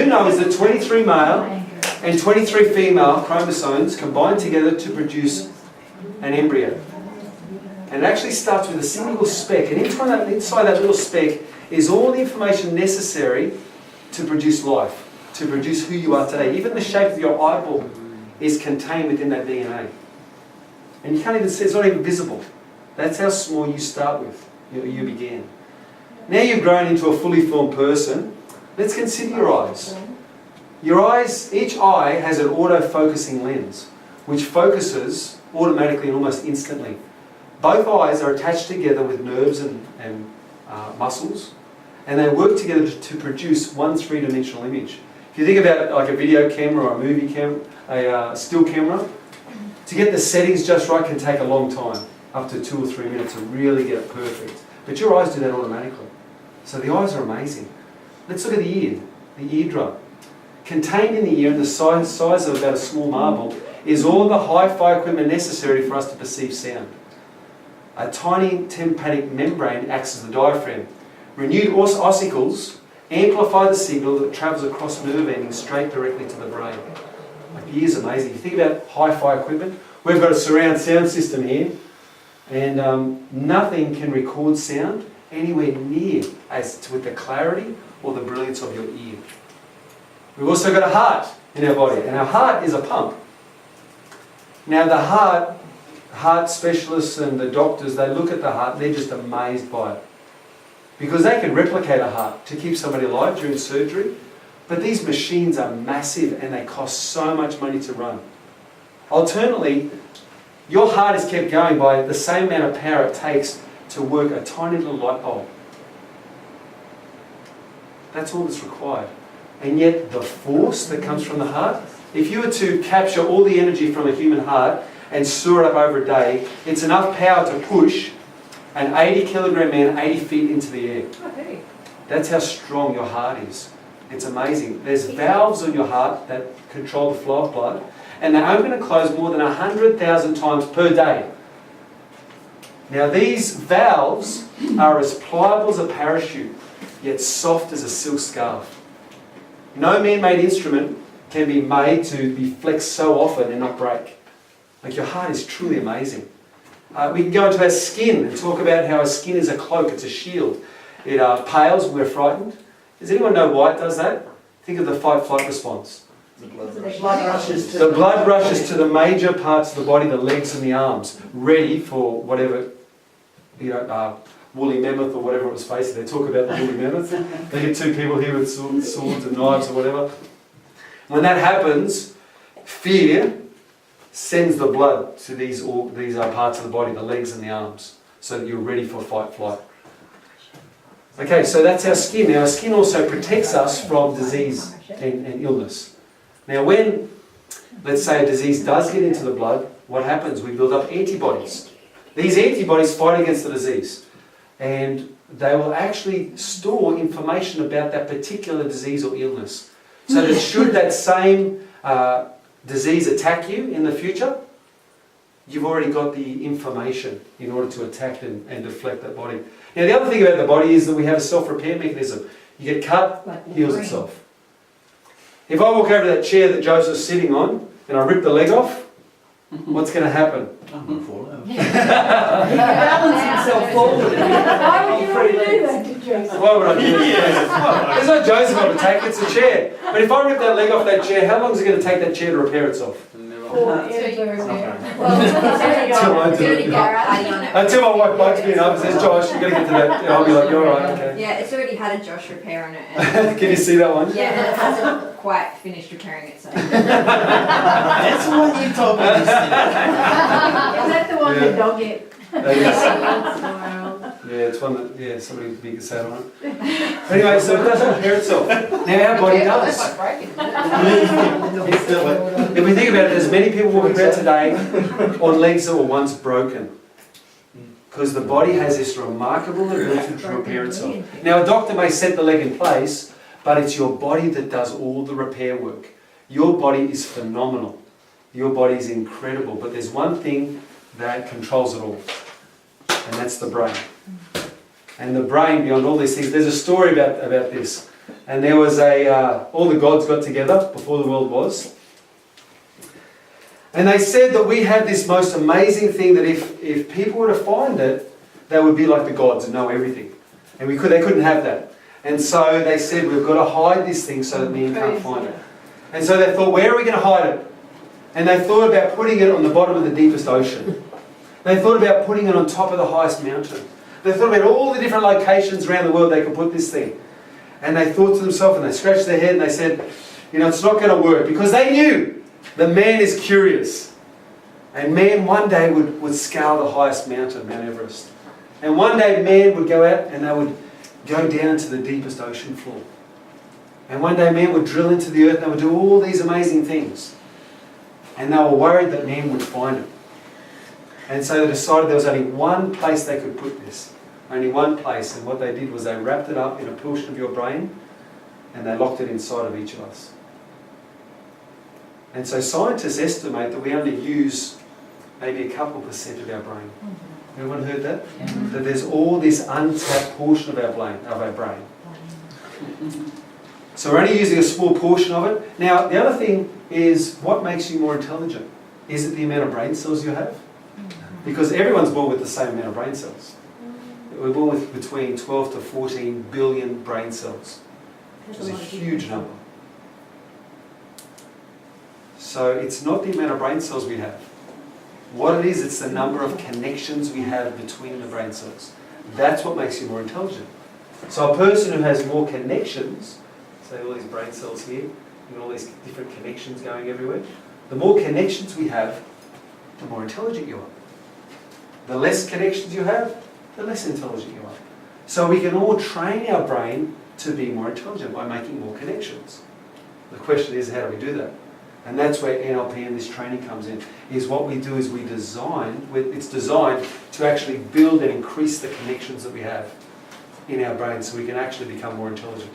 do know is that 23 male and 23 female chromosomes combine together to produce an embryo. And it actually starts with a single speck, and inside that little speck is all the information necessary to produce life, to produce who you are today. Even the shape of your eyeball is contained within that DNA. And you can't even see, it's not even visible. That's how small you start with, you began. Now you've grown into a fully formed person. Let's consider your eyes. Your eyes, each eye has an auto-focusing lens, which focuses automatically and almost instantly. Both eyes are attached together with nerves and muscles, and they work together to produce one three-dimensional image. If you think about it like a video camera or a movie camera, a still camera, to get the settings just right can take a long time, up to 2 or 3 minutes to really get it perfect. But your eyes do that automatically. So the eyes are amazing. Let's look at the ear, the eardrum. Contained in the ear, in the size of about a small marble, is all the hi-fi equipment necessary for us to perceive sound. A tiny tympanic membrane acts as the diaphragm. Renewed ossicles amplify the signal that travels across nerve endings straight directly to the brain. Like the ear's amazing. You think about hi-fi equipment. We've got a surround sound system here, and nothing can record sound anywhere near with the clarity or the brilliance of your ear. We've also got a heart in our body, and our heart is a pump. Now the heart specialists and the doctors, they look at the heart and they're just amazed by it. Because they can replicate a heart to keep somebody alive during surgery, but these machines are massive and they cost so much money to run. Alternately, your heart is kept going by the same amount of power it takes to work a tiny little light bulb. That's all that's required. And yet the force that comes from the heart, if you were to capture all the energy from a human heart and store it up over a day, it's enough power to push an 80-kilogram man 80 feet into the air. That's how strong your heart is. It's amazing. There's valves on your heart that control the flow of blood, and they open and close more than 100,000 times per day. Now these valves are as pliable as a parachute, yet soft as a silk scarf. No man-made instrument can be made to be flexed so often and not break. Like your heart is truly amazing. We can go into our skin and talk about how our skin is a cloak, it's a shield. It pales when we're frightened. Does anyone know why it does that? Think of the fight-flight response. The blood rushes to the major parts of the body, the legs and the arms, ready for whatever, woolly mammoth or whatever it was facing. They talk about the woolly mammoth. They get two people here with swords and knives or whatever. When that happens, fear sends the blood to these parts of the body, the legs and the arms, so that you're ready for fight-flight. Okay, so that's our skin. Now, our skin also protects us from disease and illness. Now, when, let's say, a disease does get into the blood, what happens? We build up antibodies. These antibodies fight against the disease, and they will actually store information about that particular disease or illness. So that should that same disease attack you in the future, you've already got the information in order to attack and deflect that body. Now the other thing about the body is that we have a self-repair mechanism. You get cut, it heals itself. If I walk over to that chair that Joseph's sitting on and I rip the leg off, what's going to happen? I'm going to fall over. He balance himself forward. Why would you want to do that to Joseph? Why would I do that? There's no Joseph on the take, it's a chair. But if I rip that leg off that chair, how long is it going to take that chair to repair itself? Until my wife bugs me up and says, Josh, you've got to get to that. I'll be like, you're alright, okay. Yeah, it's already had a Josh repair on it. And Can you see that one? yeah, and it hasn't quite finished repairing itself. That's the one you told me to see. Is that the one Yeah. that dog get? Yeah, it's one that, somebody big can say on it. Anyway, so it doesn't repair itself. Now our body does. If we think about it, there's many people walking around today on legs that were once broken. Because the body has this remarkable ability to repair itself. Now a doctor may set the leg in place, but it's your body that does all the repair work. Your body is phenomenal. Your body is incredible. But there's one thing that controls it all. And that's the brain. And the brain, beyond all these things, there's a story about this. And there was all the gods got together before the world was. And they said that we had this most amazing thing that if people were to find it, they would be like the gods and know everything. And they couldn't have that. And so they said, we've got to hide this thing so that men can't find it. And so they thought, where are we going to hide it? And they thought about putting it on the bottom of the deepest ocean. They thought about putting it on top of the highest mountain. They thought about all the different locations around the world they could put this thing. And they thought to themselves, and they scratched their head and they said, it's not going to work. Because they knew the man is curious. And man one day would scale the highest mountain, Mount Everest. And one day man would go out and they would go down to the deepest ocean floor. And one day man would drill into the earth and they would do all these amazing things. And they were worried that man would find it. And so they decided there was only one place they could put this. Only one place. And what they did was they wrapped it up in a portion of your brain and they locked it inside of each of us. And so scientists estimate that we only use maybe a couple % of our brain. Everyone heard that? Yeah. That there's all this untapped portion of our brain. So we're only using a small portion of it. Now, the other thing is, what makes you more intelligent? Is it the amount of brain cells you have? Because everyone's born with the same amount of brain cells. We're born with between 12 to 14 billion brain cells, which is a huge number. So it's not the amount of brain cells we have. What it is, it's the number of connections we have between the brain cells. That's what makes you more intelligent. So a person who has more connections, say all these brain cells here, and all these different connections going everywhere, the more connections we have, the more intelligent you are. The less connections you have, the less intelligent you are. So we can all train our brain to be more intelligent by making more connections. The question is, how do we do that? And that's where NLP and this training comes in. Is what we do is it's designed to actually build and increase the connections that we have in our brain so we can actually become more intelligent.